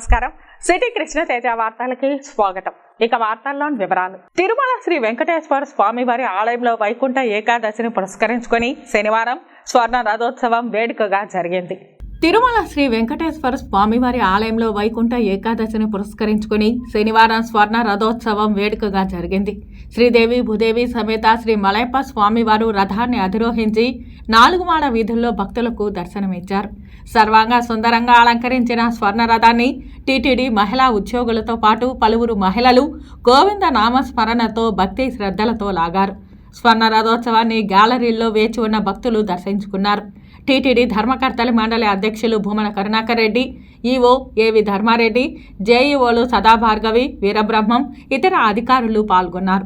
నమస్కారం. సిటీ కృష్ణ తేజ వార్తలకి స్వాగతం. ఇక వార్తల్లోని వివరాలు. తిరుమల శ్రీ వెంకటేశ్వర స్వామివారి ఆలయంలో వైకుంఠ ఏకాదశిని పురస్కరించుకొని శనివారం స్వర్ణ రథోత్సవం వేడుకగా జరిగింది. తిరుమల శ్రీ వెంకటేశ్వర స్వామివారి ఆలయంలో వైకుంఠ ఏకాదశిని పురస్కరించుకుని శనివారం స్వర్ణ రథోత్సవం వేడుకగా జరిగింది. శ్రీదేవి భూదేవి సమేత శ్రీ మలయప్ప స్వామివారు రథాన్ని అధిరోహించి 4 మాడ వీధుల్లో భక్తులకు దర్శనమిచ్చారు. సర్వాంగ సుందరంగా అలంకరించిన స్వర్ణ రథాన్ని టీటీడీ మహిళా ఉద్యోగులతో పాటు పలువురు మహిళలు గోవింద నామస్మరణతో భక్తి శ్రద్ధలతో లాగారు. స్వర్ణ రథోత్సవాన్ని గ్యాలరీల్లో వేచి ఉన్న భక్తులు దర్శించుకున్నారు. టీటీడీ ధర్మకర్తల మండలి అధ్యక్షులు భూమన కరుణాకర్ రెడ్డి, ఈవో ఏవి ధర్మారెడ్డి, జేఈఓలు సదాభార్గవి, వీరబ్రహ్మం, ఇతర అధికారులు పాల్గొన్నారు.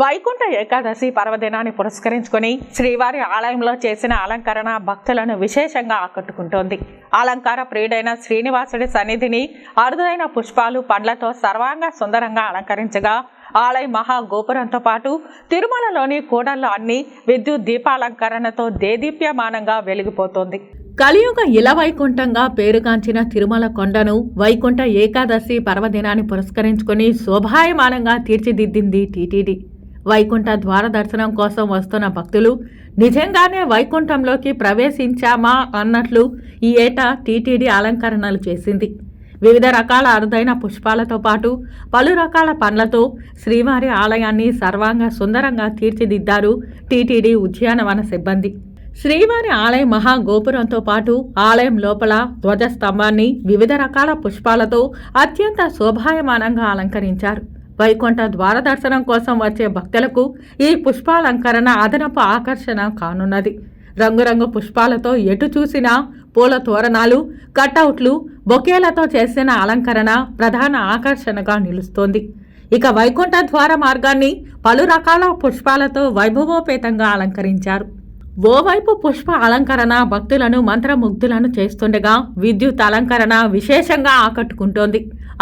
వైకుంఠ ఏకాదశి పర్వదినాన్ని పురస్కరించుకొని శ్రీవారి ఆలయంలో చేసిన అలంకరణ భక్తులను విశేషంగా ఆకట్టుకుంటోంది. అలంకార ప్రియుడైన శ్రీనివాసుడి సన్నిధిని అరుదైన పుష్పాలు, పండ్లతో సర్వాంగ సుందరంగా అలంకరించగా ఆలయ మహా గోపురంతో పాటు తిరుమలలోని కూడళ్లు అన్ని విద్యుత్ దీపాలంకరణతో దేదీప్యమానంగా వెలిగిపోతోంది. కలియుగ ఇలవైకుంఠంగా పేరుగాంచిన తిరుమల కొండను వైకుంఠ ఏకాదశి పర్వదినాన్ని పురస్కరించుకొని శోభాయమానంగా తీర్చిదిద్దింది టీటీడీ. వైకుంఠ ద్వార దర్శనం కోసం వస్తున్న భక్తులు నిజంగానే వైకుంఠంలోకి ప్రవేశించామా అన్నట్లు ఈ ఏటా టీటీడీ అలంకరణలు చేసింది. వివిధ రకాల అరుదైన పుష్పాలతో పాటు పలు రకాల పండ్లతో శ్రీవారి ఆలయాన్ని సర్వాంగ సుందరంగా తీర్చిదిద్దారు టీటీడీ ఉద్యానవన సిబ్బంది. శ్రీవారి ఆలయ మహాగోపురంతో పాటు ఆలయం లోపల ధ్వజస్తంభాన్ని వివిధ రకాల పుష్పాలతో అత్యంత శోభాయమానంగా అలంకరించారు. వైకుంఠ ద్వార దర్శనం కోసం వచ్చే భక్తులకు ఈ పుష్పాలంకరణ అదనపు ఆకర్షణ కానున్నది. రంగురంగు పుష్పాలతో ఎటు చూసినా పూల తోరణాలు, కటౌట్లు, బొకేలతో చేసిన అలంకరణ ప్రధాన ఆకర్షణగా నిలుస్తోంది. ఇక వైకుంఠ ద్వార మార్గాన్ని పలు రకాల పుష్పాలతో వైభవోపేతంగా అలంకరించారు. ఓవైపు పుష్ప అలంకరణ భక్తులను మంత్రముగ్ధులను చేస్తుండగా విద్యుత్ అలంకరణ విశేషంగా ఆకట్టుకుంటోంది.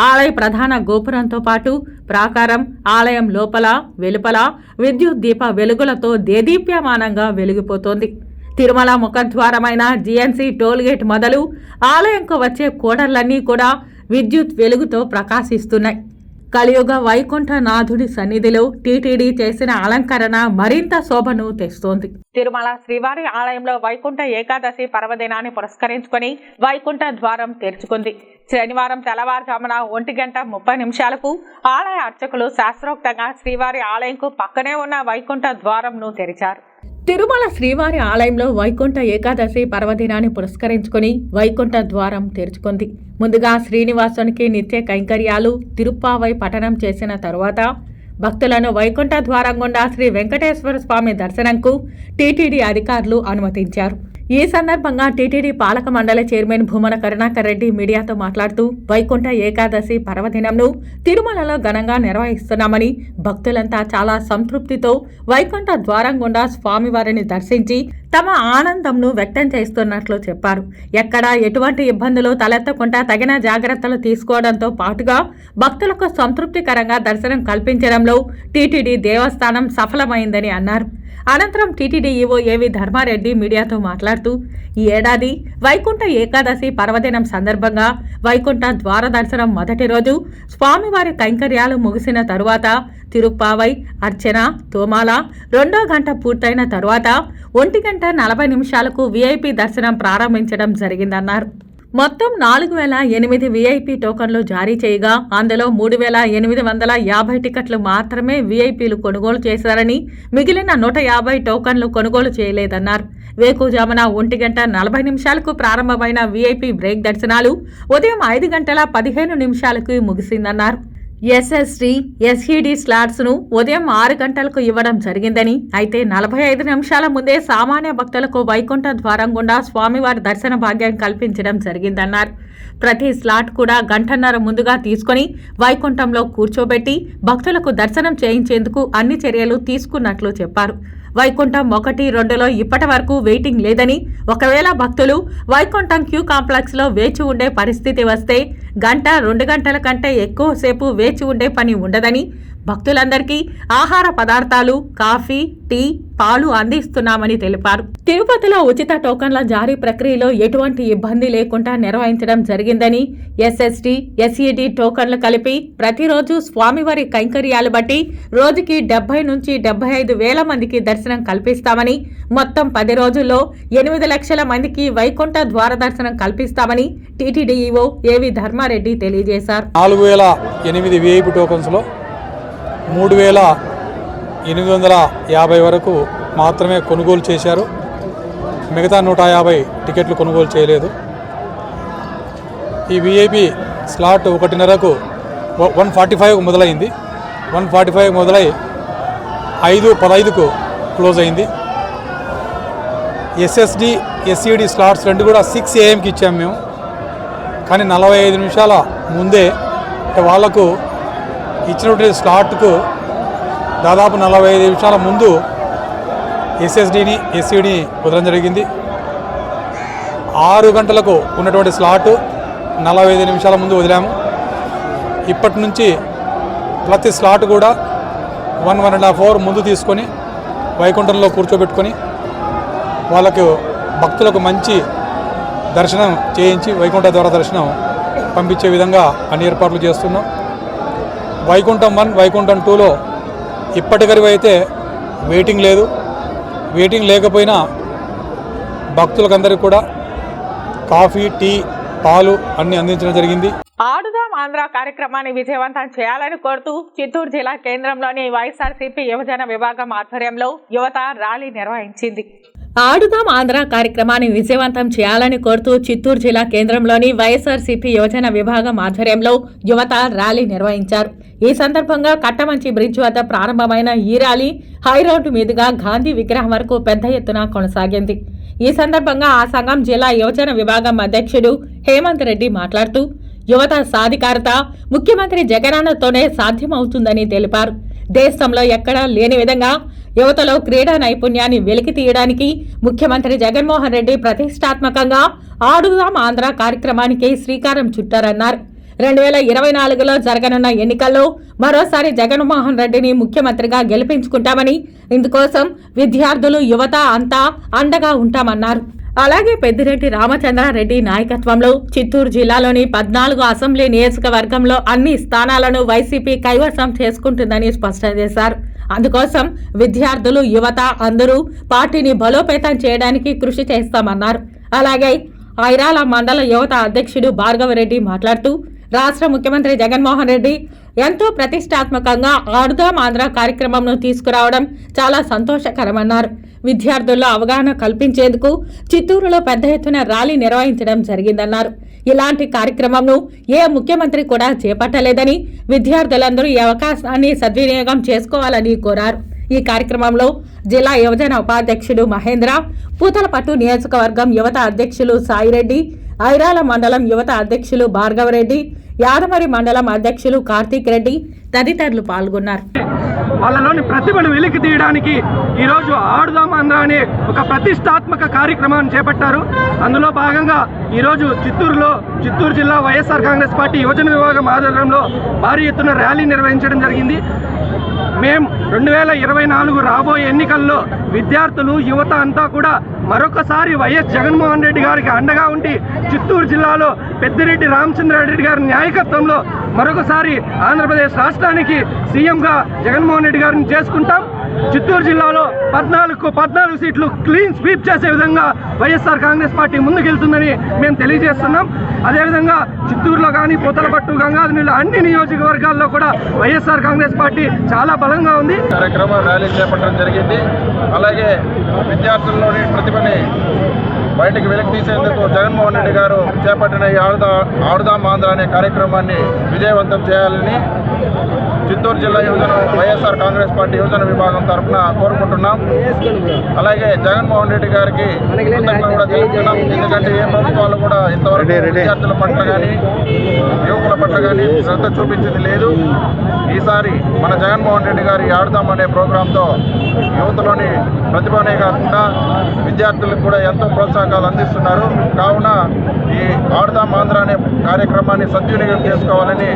ఆలయ ప్రధాన గోపురంతో పాటు ప్రాకారం, ఆలయం లోపల వెలుపల విద్యుత్ దీప వెలుగులతో దేదీప్యమానంగా వెలిగిపోతోంది. తిరుమల ముఖద్వారమైన జీఎన్సీ టోల్గేట్ మొదలు ఆలయంకు వచ్చే కూడళ్లన్నీ కూడా విద్యుత్ వెలుగుతో ప్రకాశిస్తున్నాయి. కలియుగ వైకుంఠ నాథుడి సన్నిధిలో టీటీడీ చేసిన అలంకరణ మరింత శోభను తెస్తోంది. తిరుమల శ్రీవారి ఆలయంలో వైకుంఠ ఏకాదశి పర్వదినాన్ని పురస్కరించుకొని వైకుంఠ ద్వారం తెరుచుకుంది. శనివారం తెల్లవారుజామున 1:30 ఆలయ అర్చకులు శాస్త్రోక్తంగా శ్రీవారి ఆలయంకు పక్కనే ఉన్న వైకుంఠ ద్వారంను తెరిచారు. తిరుమల శ్రీవారి ఆలయంలో వైకుంఠ ఏకాదశి పర్వదినాన్ని పురస్కరించుకొని వైకుంఠ ద్వారం తెరుచుకుంది. ముందుగా శ్రీనివాసునికి నిత్య కైంకర్యాలు తిరుప్పావై పఠనం చేసిన తరువాత భక్తులను వైకుంఠ ద్వారం గుండా శ్రీ వెంకటేశ్వర స్వామి దర్శనంకు టీటీడీ అధికారులు అనుమతించారు. ఈ సందర్భంగా టీటీడీ పాలక మండలి చైర్మన్ భూమన కరుణాకర్ రెడ్డి మీడియాతో మాట్లాడుతూ వైకుంఠ ఏకాదశి పర్వదినంను తిరుమలలో ఘనంగా నిర్వహిస్తున్నామని, భక్తులంతా చాలా సంతృప్తితో వైకుంఠ ద్వారం గుండా స్వామివారిని దర్శించి తమ ఆనందంను వ్యక్తం చేస్తున్నట్లు చెప్పారు. ఎక్కడా ఎటువంటి ఇబ్బందులు తలెత్తకుండా తగిన జాగ్రత్తలు తీసుకోవడంతో పాటుగా భక్తులకు సంతృప్తికరంగా దర్శనం కల్పించడంలో టీటీడీ దేవస్థానం సఫలమైందని అన్నారు. అనంతరం టీటీడీ ఈవో ఏవి ధర్మారెడ్డి మీడియాతో మాట్లాడుతూ ఈ ఏడాది వైకుంఠ ఏకాదశి పర్వదినం సందర్భంగా వైకుంఠ ద్వార దర్శనం మొదటి రోజు స్వామివారి కైంకర్యాలు ముగిసిన తరువాత తిరుప్పావై, అర్చన, తోమాల 2వ గంట పూర్తయిన తరువాత 1:40 వీఐపీ దర్శనం ప్రారంభించడం జరిగిందన్నారు. మొత్తం 4008 వీఐపీ టోకన్లు జారీ చేయగా అందులో 3850 టికెట్లు మాత్రమే వీఐపీలు కొనుగోలు చేశారని, మిగిలిన 150 టోకన్లు కొనుగోలు చేయలేదన్నారు. వేకుజామున 1:40 ప్రారంభమైన వీఐపీ బ్రేక్ దర్శనాలు ఉదయం 5:15 ముగిసిందన్నారు. ఎస్ఎస్టీ, ఎస్ఈడి స్లాట్స్ను ఉదయం 6 గంటలకు ఇవ్వడం జరిగిందని, అయితే 45 నిమిషాల ముందే సామాన్య భక్తులకు వైకుంఠ ద్వారం గుండా స్వామివారి దర్శన భాగ్యం కల్పించడం జరిగిందన్నారు. ప్రతి స్లాట్ కూడా 1.5 గంటల ముందుగా తీసుకుని వైకుంఠంలో కూర్చోబెట్టి భక్తులకు దర్శనం చేయించేందుకు అన్ని చర్యలు తీసుకున్నట్లు చెప్పారు. వైకుంఠం 1, 2లో ఇప్పటి వరకు వెయిటింగ్ లేదని, ఒకవేళ భక్తులు వైకుంఠం క్యూ కాంప్లెక్స్ లో వేచి ఉండే పరిస్థితి వస్తే 1-2 గంటల కంటే ఎక్కువసేపు వేచి ఉండే పని ఉండదని, భక్తులందరికీ ఆహార పదార్థాలు, కాఫీ, టీ, పాలు అందిస్తున్నామని తెలిపారు. తిరుపతిలో ఉచిత టోకన్ల జారీ ప్రక్రియలో ఎటువంటి ఇబ్బంది లేకుండా నిర్వహించడం జరిగిందని, ఎస్ఎస్టీ, ఎస్ఈడి టోకన్లు కలిపి ప్రతిరోజు స్వామివారి కైంకర్యాలు బట్టి రోజుకి 70 నుంచి 75 వేల మందికి దర్శనం కల్పిస్తామని, మొత్తం 10 రోజుల్లో 8 లక్షల మందికి వైకుంఠ ద్వార దర్శనం కల్పిస్తామని టీటీడీఈఓ ఏవి ధర్మారెడ్డి తెలియజేశారు. 4008 విఐపి టోకన్స్లో 3850 వరకు మాత్రమే కొనుగోలు చేశారు. మిగతా 150 టికెట్లు కొనుగోలు చేయలేదు. ఈ విఐపి స్లాట్ 1:30కు 1:45 మొదలైంది. 1:45 మొదలై 5:15కు క్లోజ్ అయింది. ఎస్ఎస్డి, ఎస్ఈడి స్లాట్స్ రెండు కూడా 6 AM ఇచ్చాము మేము. కానీ 45 నిమిషాల ముందే వాళ్లకు ఇచ్చినటువంటి స్లాట్కు దాదాపు 45 నిమిషాల ముందు ఎస్ఎస్డిని, ఎస్ఈడిని వదలడం జరిగింది. 6 గంటలకు ఉన్నటువంటి స్లాటు 45 నిమిషాల ముందు వదిలాము. ఇప్పటి నుంచి ప్రతి స్లాట్ కూడా 1-1.5 అవర్ ముందు తీసుకొని వైకుంఠంలో కూర్చోబెట్టుకొని వాళ్ళకు భక్తులకు మంచి దర్శనం చేయించి వైకుంఠ ద్వార దర్శనం పంపించే విధంగా అన్ని ఏర్పాట్లు చేస్తున్నాం. వైకుంఠం 1, వైకుంఠం 2లో ఇప్పటికరి అయితే వెయిటింగ్ లేదు. వెయిటింగ్ లేకపోయినా భక్తులకందరికీ కూడా కాఫీ, టీ, పాలు అన్ని అందించడం జరిగింది. ఆడుదాం ఆంధ్ర కార్యక్రమాన్ని విజయవంతం చేయాలని కోరుతూ చిత్తూరు జిల్లా కేంద్రంలోని వైఎస్ఆర్సీపీ యువజన విభాగం ఆధ్వర్యంలో యువత ర్యాలీ నిర్వహించింది. ఆడుదాం ఆంధ్ర కార్యక్రమాన్ని విజయవంతం చేయాలని కోరుతూ చిత్తూరు జిల్లా కేంద్రంలోని వైఎస్ఆర్సీపీ యువజన విభాగం ఆధ్వర్యంలో యువత ర్యాలీ నిర్వహించారు. ఈ సందర్భంగా కట్టమంచి బ్రిడ్జ్ వద్ద ప్రారంభమైన ఈ ర్యాలీ హైరోడ్డు మీదుగా గాంధీ విగ్రహం వరకు పెద్ద ఎత్తున కొనసాగింది. ఈ సందర్భంగా ఆ సంఘం జిల్లా యువజన విభాగం అధ్యక్షుడు హేమంత్ రెడ్డి మాట్లాడుతూ యువత సాధికారత ముఖ్యమంత్రి జగనన్నతోనే సాధ్యమవుతుందని తెలిపారు. దేశంలో ఎక్కడా లేని విధంగా యువతలో క్రీడా నైపుణ్యాన్ని వెలికి తీయడానికి ముఖ్యమంత్రి జగన్మోహన్ రెడ్డి ప్రతిష్టాత్మకంగా ఆడుదాం ఆంధ్ర కార్యక్రమానికి శ్రీకారం చుట్టారన్నారు. 2024లో జరగనున్న ఎన్నికల్లో మరోసారి జగన్మోహన్ రెడ్డిని ముఖ్యమంత్రిగా గెలిపించుకుంటామని, ఇందుకోసం విద్యార్థులు, యువత అంతా అండగా ఉంటామన్నారు. అలాగే పెద్దిరెడ్డి రామచంద్రారెడ్డి నాయకత్వంలో చిత్తూరు జిల్లాలోని 14 అసెంబ్లీ నియోజకవర్గంలో అన్ని స్థానాలను వైసీపీ కైవసం చేసుకుంటుందని స్పష్టం చేశారు. అందుకోసం విద్యార్థులు, యువత అందరూ పార్టీని బలోపేతం చేయడానికి కృషి చేస్తామన్నారు. అలాగే ఐరాల మండల యువత అధ్యక్షుడు భార్గవరెడ్డి మాట్లాడుతూ రాష్ట్ర ముఖ్యమంత్రి జగన్మోహన్ రెడ్డి ఎంతో ప్రతిష్టాత్మకంగా ఆడుదాం ఆంధ్ర కార్యక్రమంను తీసుకురావడం చాలా సంతోషకరమన్నారు. విద్యార్థుల్లో అవగాహన కల్పించేందుకు చిత్తూరులో పెద్ద ఎత్తున ర్యాలీ నిర్వహించడం జరిగిందన్నారు. ఇలాంటి కార్యక్రమంను ఏ ముఖ్యమంత్రి కూడా చేపట్టలేదని, విద్యార్థులందరూ ఈ అవకాశాన్ని సద్వినియోగం చేసుకోవాలని కోరారు. ఈ కార్యక్రమంలో జిల్లా యువజన ఉపాధ్యక్షుడు మహేంద్ర, పూతలపట్టు నియోజకవర్గం యువత అధ్యక్షులు సాయిరెడ్డి, ఐరాల మండలం యువత అధ్యక్షులు భార్గవరెడ్డి, యాదమరి మండలం అధ్యక్షులు కార్తీక్ రెడ్డి తదితరులు పాల్గొన్నారు. వాళ్ళలోని ప్రతిభను వెలికి తీయడానికి ఈరోజు ఆడుదాం ఆంధ్ర అనే ఒక ప్రతిష్టాత్మక కార్యక్రమాన్ని చేపట్టారు. అందులో భాగంగా ఈరోజు చిత్తూరు జిల్లా వైఎస్ఆర్ కాంగ్రెస్ పార్టీ యువజన విభాగం ఆధ్వర్యంలో భారీ ఎత్తున ర్యాలీ నిర్వహించడం జరిగింది. మేము 2024 రాబోయే ఎన్నికల్లో విద్యార్థులు, యువత అంతా కూడా మరొకసారి వైఎస్ జగన్మోహన్ రెడ్డి గారికి అండగా ఉండి చిత్తూరు జిల్లాలో పెద్దిరెడ్డి రామచంద్రారెడ్డి గారి నాయకత్వంలో మరొకసారి ఆంధ్రప్రదేశ్ రాష్ట్రానికి సీఎంగా జగన్మోహన్ రెడ్డి గారిని చేసుకుంటాం. చిత్తూరు జిల్లాలో 14 సీట్లు క్లీన్ స్వీప్ చేసే విధంగా వైఎస్ఆర్ కాంగ్రెస్ పార్టీ ముందుకెళ్తుందని మేము తెలియజేస్తున్నాం. అదేవిధంగా చిత్తూరులో కానీ, పూతలపట్టు, గంగాధరనీళ్ళు అన్ని నియోజకవర్గాల్లో కూడా వైఎస్ఆర్ కాంగ్రెస్ పార్టీ చాలా బలంగా ఉంది. కార్యక్రమం ర్యాలీ చేపట్టడం జరిగింది. అలాగే విద్యార్థుల్లోని ప్రతిభని బయటకు వెలికి తీసేందుకు జగన్మోహన్ రెడ్డి గారు చేపట్టిన ఈ ఆడుదాం ఆంధ్ర అనే కార్యక్రమాన్ని విజయవంతం చేయాలని చిత్తూరు జిల్లా యువజన వైఎస్ఆర్ కాంగ్రెస్ పార్టీ యువజన విభాగం తరఫున కోరుకుంటున్నాం. అలాగే జగన్మోహన్ రెడ్డి గారికి కృతజ్ఞతలు కూడా తెలుపుతున్నాం. ఎందుకంటే ఏ ప్రభుత్వాలు కూడా ఇంతవరకు విద్యార్థుల పట్ల కానీ యువకుల పట్ల కానీ శ్రద్ధ చూపించింది లేదు. ఈసారి మన జగన్మోహన్ రెడ్డి గారి ఆడదాం అనే ప్రోగ్రాంతో యువతలోని ప్రతిభనే కాకుండా విద్యార్థులకు కూడా ఎంతో ప్రోత్సాహకాలు అందిస్తున్నారు. కావున ఈ ఆడదాం ఆంధ్ర అనే కార్యక్రమాన్ని సద్వినియోగం చేసుకోవాలని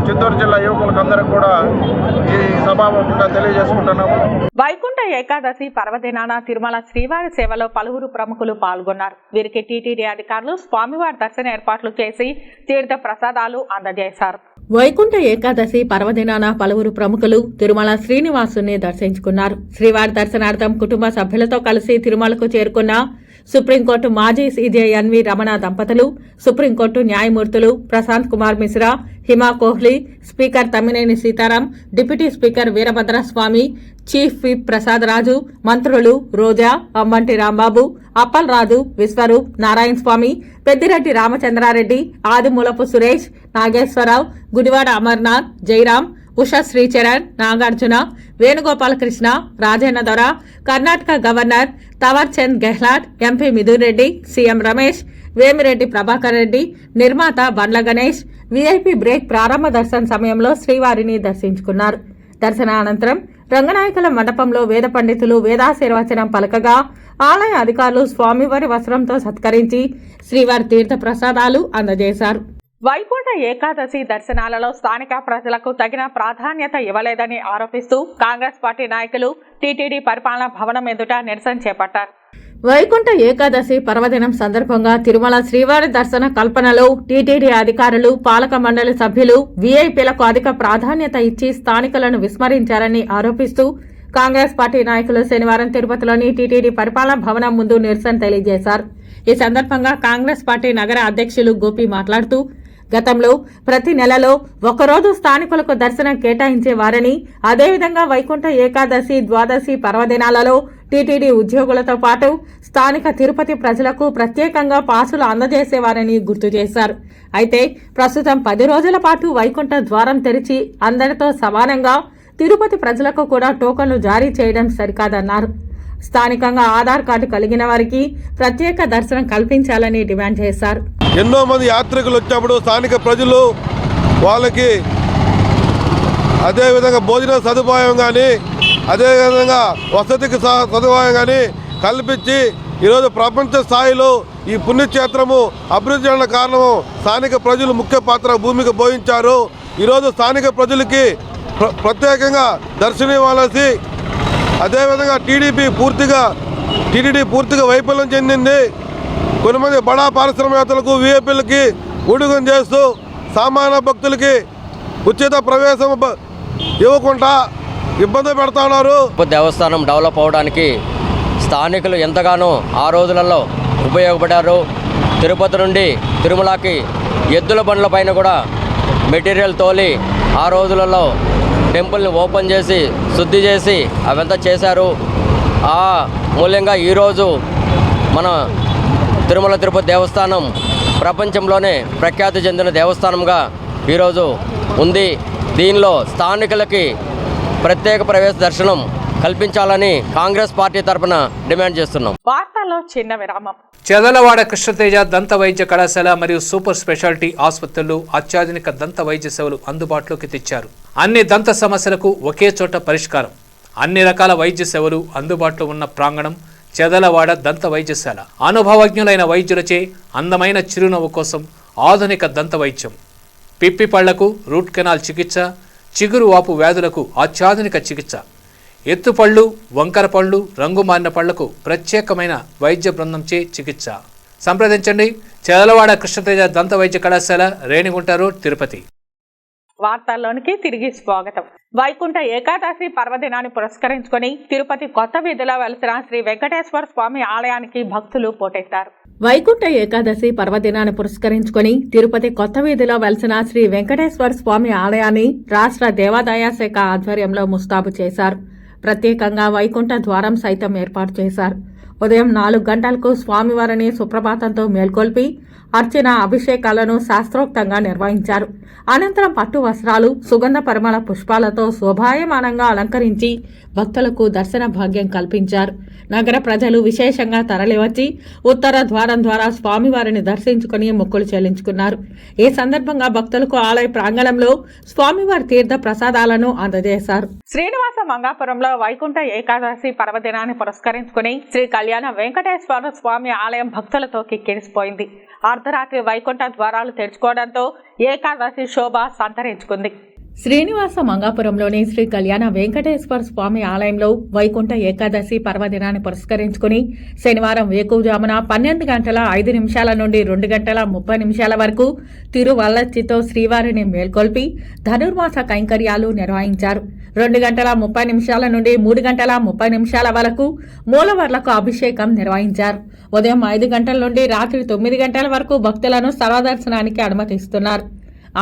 చిత్తూరు జిల్లా యువకులకు కూడా ఈ సభాముఖంగా తెలియజేసుకుంటున్నాము. వైకుంఠ ఏకాదశి పర్వదినాన తిరుమల శ్రీవారి సేవలో పలువురు ప్రముఖులు పాల్గొన్నారు. వీరికి టీటీడీ అధికారులు స్వామివారి దర్శన ఏర్పాట్లు చేసి తీర్థ ప్రసాదాలు అందజేశారు. వైకుంఠ ఏకాదశి పర్వదినాన పలువురు ప్రముఖులు తిరుమల శ్రీనివాసుని దర్శించుకున్నారు. శ్రీవారి దర్శనార్థం కుటుంబ సభ్యులతో కలిసి తిరుమలకు చేరుకున్న సుప్రీంకోర్టు మాజీ సీజే ఎన్వి రమణ దంపతులు, సుప్రీంకోర్టు న్యాయమూర్తులు Prashant Kumar Mishra, Hima Kohli, speaker Tammineni Sitaram, deputy speaker Veerabhadraswamy, chief whip Prasad Raju, మంత్రులు రోజా, అమ్మంటి రాంబాబు, అప్పల్ రాజు, విశ్వరూప్, నారాయణ స్వామి, పెద్దిరెడ్డి రామచంద్రారెడ్డి, ఆదిమూలపు సురేష్, నాగేశ్వరరావు, గుడివాడ అమర్నాథ్, జయరాం, ఉషా శ్రీచరణ్, నాగార్జున, వేణుగోపాలకృష్ణ, రాజేంద్ర దొర, Karnataka governor తవర్ Chand Gehlot, MP Mithun Reddy, CM Ramesh, Vemireddy Prabhakar Reddy, నిర్మాత బండ్ల గణేష్ వీఐపీ బ్రేక్ ప్రారంభ దర్శన సమయంలో శ్రీవారిని దర్శించుకున్నారు. దర్శనానంతరం రంగనాయకుల మండపంలో వేద పండితులు వేదాశీర్వచనం పలకగా ఆలయ అధికారులు స్వామివారి వస్త్రంతో సత్కరించి శ్రీవారి తీర్థ ప్రసాదాలు అందజేశారు. వైకుంఠ ఏకాదశి దర్శనాలలో స్థానిక ప్రజలకు తగిన ప్రాధాన్యత ఇవ్వలేదని ఆరోపిస్తూ కాంగ్రెస్ పార్టీ నాయకులు టీటీడీ పరిపాలనా భవనం ఎదుట నిరసన చేపట్టారు. వైకుంఠ ఏకాదశి పర్వదినం సందర్భంగా తిరుమల శ్రీవారి దర్శన కల్పనలో టీటీడీ అధికారులు, పాలక మండలి సభ్యులు వీఐపీలకు అధిక ప్రాధాన్యత ఇచ్చి స్థానికులను విస్మరించారని ఆరోపిస్తూ కాంగ్రెస్ పార్టీ నాయకులు శనివారం తిరుపతిలోని టీటీడీ పరిపాలనా భవనం ముందు నిరసన తెలియజేశారు. ఈ సందర్భంగా కాంగ్రెస్ పార్టీ నగర అధ్యక్షులు గోపి మాట్లాడుతూ గతంలో ప్రతి నెలలో ఒకరోజు స్థానికులకు దర్శనం కేటాయించేవారని, అదేవిధంగా వైకుంఠ ఏకాదశి, ద్వాదశి పర్వదినాలలో టీటీడీ ఉద్యోగులతో పాటు స్థానిక తిరుపతి ప్రజలకు ప్రత్యేకంగా పాసులు అందజేసేవారని గుర్తు చేశారు. అయితే ప్రస్తుతం 10 రోజుల పాటు వైకుంఠ ద్వారం తెరిచి అందరితో సమానంగా తిరుపతి ప్రజలకు కూడా టోకన్లు జారీ చేయడం సరికాదన్నారు. స్థానికంగా ఆధార్ కార్డు కలిగిన వారికి ప్రత్యేక దర్శనం కల్పించాలని డిమాండ్ చేశారు. ఎన్నో మంది యాత్రికులు వచ్చినప్పుడు స్థానిక ప్రజలు వాళ్ళకి అదేవిధంగా భోజన సదుపాయం కానీ, అదేవిధంగా వసతికి సదుపాయం కానీ కల్పించి ఈరోజు ప్రపంచ స్థాయిలో ఈ పుణ్యక్షేత్రము అభివృద్ధి చేయడం కారణము స్థానిక ప్రజలు ముఖ్య పాత్ర భూమికి పోయించారు. ఈరోజు స్థానిక ప్రజలకి ప్రత్యేకంగా దర్శనం ఇవ్వాల్సి, అదేవిధంగా టీడీడీ పూర్తిగా వైఫల్యం చెందింది. కొంతమంది బడా పారిశ్రామికవేత్తలకు, వీఐపీలకి ఊడిగం చేస్తూ సామాన్య భక్తులకి ఉచిత ప్రవేశం ఇవ్వకుండా ఇబ్బంది పెడుతున్నారు. దేవస్థానం డెవలప్ అవడానికి స్థానికులు ఎంతగానో ఆ రోజులలో ఉపయోగపడారు. తిరుపతి నుండి తిరుమలకి ఎద్దుల బండ్ల పైన కూడా మెటీరియల్ తోలి ఆ రోజులలో టెంపుల్ని ఓపెన్ చేసి శుద్ధి చేసి అవంతా చేశారు. ఆ మూల్యంగా ఈరోజు మన తిరుమల తిరుపతి దేవస్థానం ప్రపంచంలోనే ప్రఖ్యాతి చెందిన దేవస్థానంగా ఈరోజు ఉంది. దీనిలో స్థానికులకి ప్రత్యేక ప్రవేశ దర్శనం కల్పించాలని కాంగ్రెస్ పార్టీ తరఫున డిమాండ్ చేస్తున్నాం. వార్తల్లో చిన్న విరామం. చెదలవాడ కృష్ణతేజ దంత వైద్య కళాశాల మరియు సూపర్ స్పెషాలిటీ ఆసుపత్రులు అత్యాధునిక దంత వైద్య సేవలు అందుబాటులోకి తెచ్చారు. అన్ని దంత సమస్యలకు ఒకే చోట పరిష్కారం. అన్ని రకాల వైద్య సేవలు అందుబాటులో ఉన్న ప్రాంగణం చెదలవాడ దంత వైద్యశాల. అనుభవజ్ఞులైన వైద్యులచే అందమైన చిరునవ్వు కోసం ఆధునిక దంత వైద్యం, పిప్పి పళ్లకు రూట్ కెనాల్ చికిత్స, చిగురు వాపు వ్యాధులకు అత్యాధునిక చికిత్స, ఎత్తుపళ్ళు, వంకర పళ్ళు, రంగు మారిన పళ్లకు ప్రత్యేకమైన వైద్య బృందంచే చికిత్స. సంప్రదించండి చెదలవాడ కృష్ణతేజ దంత వైద్య కళాశాల, రేణిగుంట రోడ్, తిరుపతి. వార్తల్లోనికి తిరిగి స్వాగతం. వైకుంఠ ఏకాదశి పర్వదినాన్ని పురస్కరించుకొని తిరుపతి కొత్త వీధిలో వెలిసిన శ్రీ వెంకటేశ్వర స్వామి ఆలయానికి భక్తులు పోటెత్తారు. వైకుంఠ ఏకాదశి పర్వదినాన్ని పురస్కరించుకొని తిరుపతి కొత్త వీధిలో వెలిసిన శ్రీ వెంకటేశ్వర స్వామి ఆలయాన్ని రాష్ట్ర దేవాదాయ శాఖ ఆధ్వర్యంలో ముస్తాబు చేశారు. ప్రత్యేకంగా వైకుంఠ ద్వారం సైతం ఏర్పాటు చేశారు. ఉదయం 4 గంటలకు స్వామివారిని సుప్రభాతంతో మేల్కొల్పి అర్చన అభిషేకాలను శాస్త్రోక్తంగా నిర్వహించారు. అనంతరం పట్టు వస్త్రాలు, సుగంధ పరిమళ పుష్పాలతో శోభాయమానంగా అలంకరించి భక్తులకు దర్శన భాగ్యం కల్పించారు. నగర ప్రజలు విశేషంగా తరలివచ్చి ఉత్తర ద్వారం ద్వారా స్వామివారిని దర్శించుకుని మొక్కులు చెల్లించుకున్నారు. ఈ సందర్భంగా భక్తులకు ఆలయ ప్రాంగణంలో స్వామివారి తీర్థ ప్రసాదాలను అందజేశారు. శ్రీనివాస మంగాపురంలో వైకుంఠ ఏకాదశి పర్వదినాన్ని పురస్కరించుకుని శ్రీ కళ్యాణ వెంకటేశ్వర స్వామి ఆలయం భక్తులతో కిక్కిరిసిపోయింది. అర్ధరాత్రి వైకుంఠ ద్వారాలు తెరుచుకోవడంతో ఏకాదశి శోభ సంతరించుకుంది. శ్రీనివాస మంగాపురంలోని శ్రీ కళ్యాణ వెంకటేశ్వర స్వామి ఆలయంలో వైకుంఠ ఏకాదశి పర్వదినాన్ని పురస్కరించుకుని శనివారం వేకువజామున 12:05 నుండి 2:30 వరకు తిరువల్లచ్చితో శ్రీవారిని మేల్కొల్పి ధనుర్మాస కైంకర్యాలు నిర్వహించారు. 2:30 నుండి 3:30 వరకు మూలవర్లకు అభిషేకం నిర్వహించారు. ఉదయం 5 గంటల నుండి రాత్రి 9 గంటల వరకు భక్తులను సర్వదర్శనానికి అనుమతిస్తున్నారు.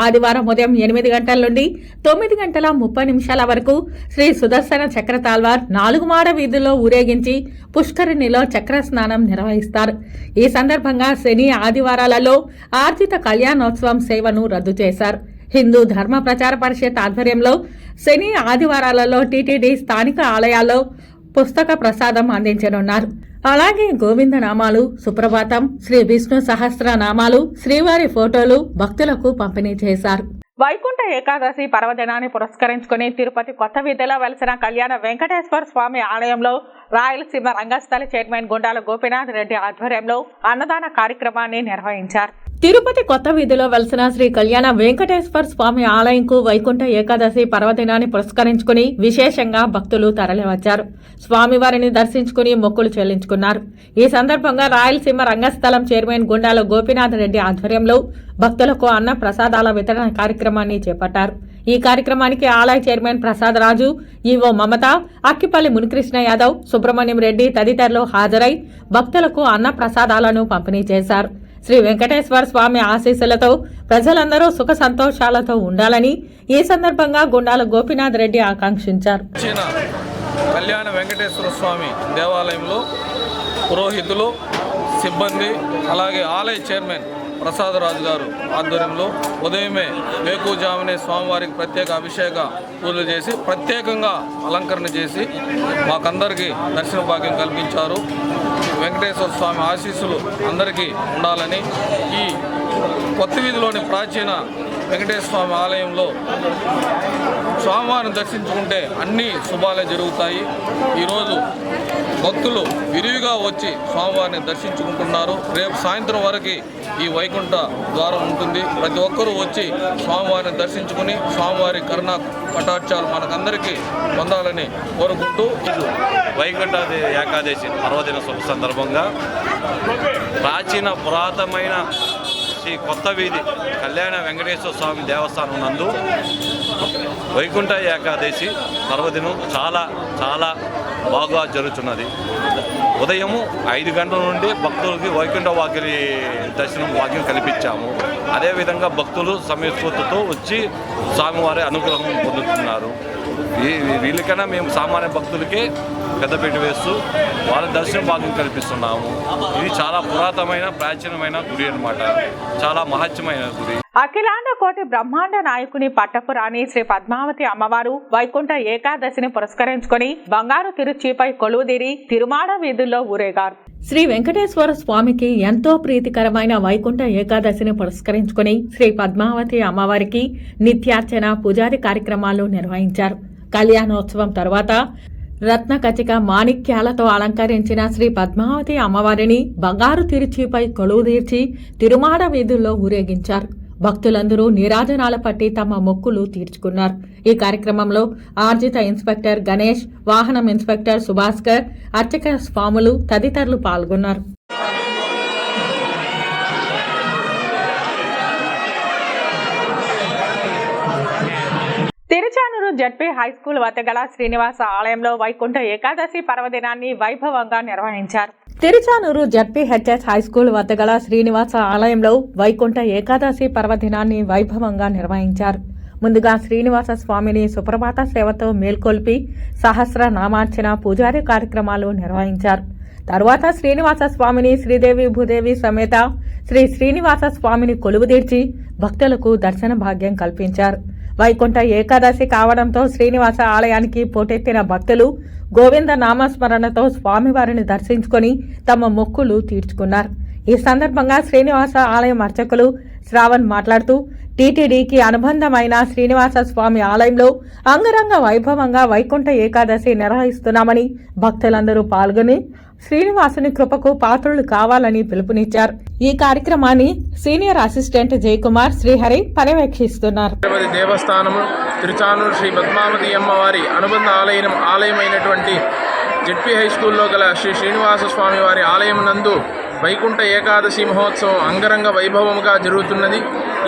ఆదివారం ఉదయం 8 గంటల నుండి 9:30 వరకు శ్రీ సుదర్శన చక్ర తాల్వార్ 4 మాడ వీధుల్లో ఊరేగించి పుష్కరిణిలో చక్ర స్నానం నిర్వహిస్తారు. ఈ సందర్భంగా శని ఆదివారాలలో ఆర్జిత కళ్యాణోత్సవం సేవను రద్దు చేశారు. హిందూ ధర్మ ప్రచార పరిషత్ ఆధ్వర్యంలో శని ఆదివారాలలో టీటీడీ స్థానిక ఆలయాల్లో పుస్తక ప్రసాదం అందించనున్నారు. అలాగే గోవింద నామాలు, సుప్రభాతం, శ్రీ విష్ణు సహస్ర నామాలు, శ్రీవారి ఫోటోలు భక్తులకు పంపిణీ చేశారు. వైకుంఠ ఏకాదశి పర్వదినాన్ని పురస్కరించుకుని తిరుపతి కొత్త వీధిలో వెలిసిన కళ్యాణ వెంకటేశ్వర స్వామి ఆలయంలో రాయలసీమ రంగస్థల చైర్మన్ గుండాల గోపీనాథ్ రెడ్డి ఆధ్వర్యంలో అన్నదాన కార్యక్రమాన్ని నిర్వహించారు. తిరుపతి కొత్త వీధిలో వెలిసిన శ్రీ కళ్యాణ వెంకటేశ్వర స్వామి ఆలయంకు వైకుంఠ ఏకాదశి పర్వదినాన్ని పురస్కరించుకుని విశేషంగా భక్తులు తరలివచ్చారు. స్వామివారిని దర్శించుకుని మొక్కులు చెల్లించుకున్నారు. ఈ సందర్భంగా రాయలసీమ రంగస్థలం చైర్మన్ గుండాల గోపీనాథ్ రెడ్డి ఆధ్వర్యంలో భక్తులకు అన్న ప్రసాదాల వితరణ కార్యక్రమాన్ని చేపట్టారు. ఈ కార్యక్రమానికి ఆలయ చైర్మన్ ప్రసాద్ రాజు, ఈవో మమత, అక్కిపల్లి మునికృష్ణ యాదవ్, సుబ్రహ్మణ్యం రెడ్డి తదితరులు హాజరై భక్తులకు అన్న ప్రసాదాలను పంపిణీ చేశారు. శ్రీ వెంకటేశ్వర స్వామి ఆశీస్సులతో ప్రజలందరూ సుఖ సంతోషాలతో ఉండాలని ఈ సందర్భంగా గుండాల గోపీనాథ్ రెడ్డి ఆకాంక్షించారు. కళ్యాణ వెంకటేశ్వర స్వామి దేవాలయంలో పురోహితులు, సిబ్బంది, అలాగే ఆలయ చైర్మన్ ప్రసాద్ రాజు గారు ఆధ్వర్యంలో ఉదయమే వేకువజామునే స్వామివారికి ప్రత్యేక అభిషేక పూజలు చేసి ప్రత్యేకంగా అలంకరణ చేసి మాకందరికీ దర్శన భాగ్యం కల్పించారు. వెంకటేశ్వర స్వామి ఆశీస్సులు అందరికీ ఉండాలని ఈ కొత్త వీధిలోని ప్రాచీన వెంకటేశ్వర స్వామి ఆలయంలో స్వామివారిని దర్శించుకుంటే అన్ని శుభాలే జరుగుతాయి. ఈరోజు భక్తులు విరివిగా వచ్చి స్వామివారిని దర్శించుకుంటున్నారు. రేపు సాయంత్రం వరకు ఈ వైకుంఠ ద్వారం ఉంటుంది. ప్రతి ఒక్కరూ వచ్చి స్వామివారిని దర్శించుకుని స్వామివారి కరుణా కటాక్షాలు మనకందరికీ పొందాలని కోరుకుంటూ వైకుంఠ ఏకాదశి పర్వదిన శుభ సందర్భంగా ప్రాచీన పురాతనమైన శ్రీ కొత్త వీధి కళ్యాణ వెంకటేశ్వర స్వామి దేవస్థానం నందు వైకుంఠ ఏకాదశి పర్వదినం చాలా చాలా బాగా జరుగుతున్నది. ఉదయము 5 గంటల నుండి భక్తులకి వైకుంఠ వాకిలి దర్శనం భాగ్యం కల్పించాము. అదేవిధంగా భక్తులు సమయస్ఫూర్తితో వచ్చి స్వామివారి అనుగ్రహం పొందుతున్నారు. వీళ్ళకైనా మేము సామాన్య భక్తులకే పెద్దపీట వేస్తూ వాళ్ళ దర్శనం భాగ్యం కల్పిస్తున్నాము. ఇది చాలా పురాతనమైన ప్రాచీనమైన గుడి అన్నమాట. చాలా మహత్యమైన గుడి. అఖిలాండ కోటి బ్రహ్మాండ నాయకుని పట్టపురాణి శ్రీ పద్మావతి అమ్మవారు వైకుంఠ ఏకాదశిని పురస్కరించుకొని బంగారు తిరుచీపై కొలువుదీరి తిరుమాడ వీధుల్లో ఊరేగారు. శ్రీ వెంకటేశ్వర స్వామికి ఎంతో ప్రీతికరమైన వైకుంఠ ఏకాదశిని పురస్కరించుకుని శ్రీ పద్మావతి అమ్మవారికి నిత్యార్చన పూజాది కార్యక్రమాలు నిర్వహించారు. కళ్యాణోత్సవం తరువాత రత్న కచిక మాణిక్యాలతో అలంకరించిన శ్రీ పద్మావతి అమ్మవారిని బంగారు తిరుచీపై కొలువుదీర్చి తిరుమాడ వీధుల్లో ఊరేగించారు. భక్తులందరూ నీరాజనాల పట్టి తమ మొక్కులు తీర్చుకున్నారు. ఈ కార్యక్రమంలో ఆర్జిత ఇన్స్పెక్టర్ గణేష్, వాహనం ఇన్స్పెక్టర్ సుభాస్కర్, అర్చక స్వాములు తదితరులు పాల్గొన్నారు. తిరుచానూరు జడ్పీ హైస్కూల్ వద్ద గల శ్రీనివాస ఆలయంలో వైకుంఠ ఏకాదశి పర్వదినాన్ని వైభవంగా నిర్వహించారు. తిరుచానూరు జడ్పీ హెచ్ఎస్ హైస్కూల్ వద్ద గల శ్రీనివాస ఆలయంలో వైకుంఠ ఏకాదశి పర్వదినాన్ని వైభవంగా నిర్వహించారు. ముందుగా శ్రీనివాస స్వామిని సుప్రభాత సేవతో మేల్కొల్పి సహస్ర నామార్చన పూజారి కార్యక్రమాలు నిర్వహించారు. తరువాత శ్రీనివాస స్వామిని శ్రీదేవి భూదేవి సమేత శ్రీ శ్రీనివాస స్వామిని కొలువుదీర్చి భక్తులకు దర్శన భాగ్యం కల్పించారు. వైకుంఠ ఏకాదశి కావడంతో శ్రీనివాస ఆలయానికి పోటెత్తిన భక్తులు గోవింద నామస్మరణతో స్వామివారిని దర్శించుకొని తమ మొక్కులు తీర్చుకున్నారు. ఈ సందర్భంగా శ్రీనివాస ఆలయం అర్చకులు శ్రావణ్ మాట్లాడుతూ టీటీడీకి అనుబంధమైన శ్రీనివాస స్వామి ఆలయంలో అంగరంగ వైభవంగా వైకుంఠ ఏకాదశి నిర్వహిస్తున్నామని భక్తులందరూ పాల్గొని శ్రీనివాసుని కృపకు పాత్రులు కావాలని పిలుపునిచ్చారు. ఈ కార్యక్రమాన్ని సీనియర్ అసిస్టెంట్ జయకుమార్ శ్రీహరి పర్యవేక్షిస్తున్నారు. దేవస్థానము తిరుచానూరు శ్రీ పద్మావతి అమ్మవారి అనుబంధ ఆలయమైనటువంటి జెడ్పీ హై స్కూల్లో గల శ్రీ శ్రీనివాస స్వామి వారి ఆలయం నందు వైకుంఠ ఏకాదశి మహోత్సవం అంగరంగ వైభవముగా జరుగుతున్నది.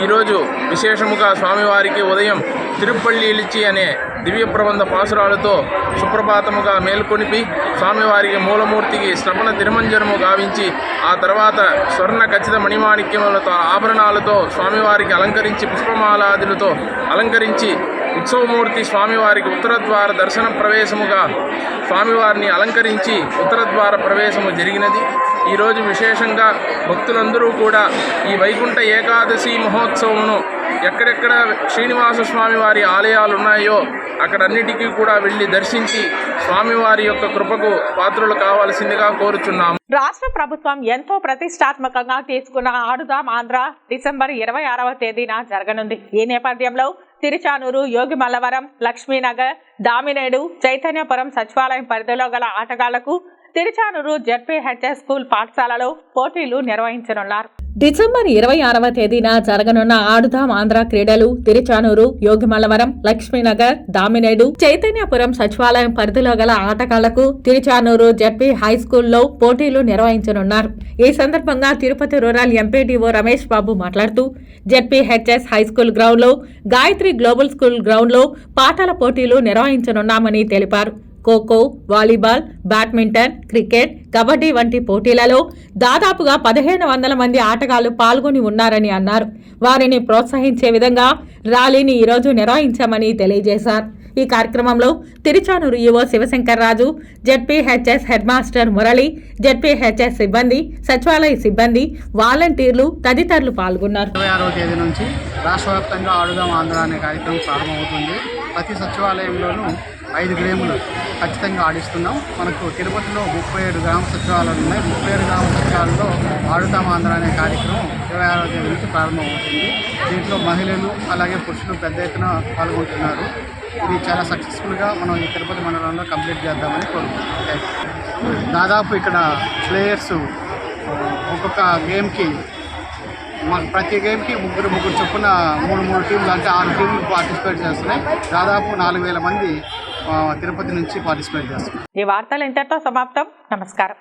ఈరోజు విశేషముగా స్వామివారికి ఉదయం తిరుపల్లిలిచ్చి అనే దివ్య ప్రబంధ పాసురాలతో సుప్రభాతముగా మేల్కొనిపి స్వామివారికి మూలమూర్తికి శ్రవణ తిరుమంజనము గావించి ఆ తర్వాత స్వర్ణ ఖచ్చిత మణిమాణిక్యములతో ఆభరణాలతో స్వామివారికి అలంకరించి పుష్పమాలాదులతో అలంకరించి ఉత్సవమూర్తి స్వామివారికి ఉత్తరద్వార దర్శన ప్రవేశముగా స్వామివారిని అలంకరించి ఉత్తరద్వార ప్రవేశము జరిగినది. ఈరోజు విశేషంగా భక్తులందరూ కూడా ఈ వైకుంఠ ఏకాదశి మహోత్సవమును ఎక్కడెక్కడ శ్రీనివాస స్వామి వారి ఆలయాలు ఉన్నాయో అక్కడన్నిటికీ కూడా వెళ్ళి దర్శించి స్వామివారి యొక్క కృపకు పాత్రులు కావాల్సిందిగా కోరుచున్నాము. రాష్ట్ర ప్రభుత్వం ఎంతో ప్రతిష్టాత్మకంగా తీసుకున్న ఆడుదాం ఆంధ్ర డిసెంబర్ 26వ తేదీన జరగనుంది. ఈ నేపథ్యంలో తిరుచానూరు, యోగిమల్లవరం, లక్ష్మీనగర్, దామినేడు, చైతన్యపురం సచివాలయం పరిధిలో గల ఆటగాళ్లకు తిరుచానూరు జెడ్పీహెచ్ఎస్ స్కూల్ పాఠశాలలో పోటీలు నిర్వహించనున్నారు. డిసెంబర్ 26వ తేదీన జరగనున్న ఆడుదాం ఆంధ్ర క్రీడలు తిరుచానూరు, యోగిమల్లవరం, లక్ష్మీనగర్, దామినేడు, చైతన్యపురం సచివాలయం పరిధిలో గల ఆటగాళ్లకు తిరుచానూరు జెడ్పీ హై స్కూల్లో పోటీలు నిర్వహించనున్నారు. ఈ సందర్భంగా తిరుపతి రూరల్ ఎంపీడీఓ రమేష్ బాబు మాట్లాడుతూ జెడ్పీహెచ్ఎస్ హై స్కూల్ గ్రౌండ్ లో, గాయత్రి గ్లోబల్ స్కూల్ గ్రౌండ్ లో పాటల పోటీలు నిర్వహించనున్నామని తెలిపారు. Kho kho, volleyball, badminton, cricket, kabaddi వంటి పోటీలలో దాదాపుగా 1500 మంది ఆటగాళ్లు పాల్గొని ఉన్నారని అన్నారు. వారిని ప్రోత్సహించే విధంగా ర్యాలీని ఈరోజు నిర్వహించామని తెలియజేశారు. ఈ కార్యక్రమంలో Tiruchanur EO Sivashankar Raju, ZPHS head master Murali, ZPHS సిబ్బంది, సచివాలయ సిబ్బంది, వాలంటీర్లు తదితరులు పాల్గొన్నారు. 26వ తేదీ నుంచి రాష్ట్ర వ్యాప్తంగా ఆడుదాం ఆంధ్ర అనే కార్యక్రమం ప్రారంభమవుతుంది. ప్రతి సచివాలయంలోనూ 5 గేములు ఖచ్చితంగా ఆడిస్తున్నాం. మనకు తిరుపతిలో 37 గ్రామ సచివాలయాలు ఉన్నాయి. 37 గ్రామ సచివాలయంలో ఆడుతాం ఆంధ్ర అనే కార్యక్రమం 26వ తేదీ నుంచి ప్రారంభమవుతుంది. దీంట్లో మహిళలు అలాగే పురుషులు పెద్ద ఎత్తున పాల్గొంటున్నారు. ఇది చాలా సక్సెస్ఫుల్గా మనం ఈ తిరుపతి మండలంలో కంప్లీట్ చేద్దామని కోరుకుంటున్నాం. దాదాపు ఇక్కడ ప్లేయర్స్ ఒక్కొక్క గేమ్కి ప్రతి గేమ్కి ముగ్గురు చొప్పున 3 టీంలు అంటే 6 టీంలు పార్టిసిపేట్ చేస్తున్నాయి. దాదాపు 4000 మంది తిరుపతి నుంచి పార్టిసిపేట్ చేస్తున్నారు. ఈ వార్తలు ఇంతటితో సమాప్తం. నమస్కారం.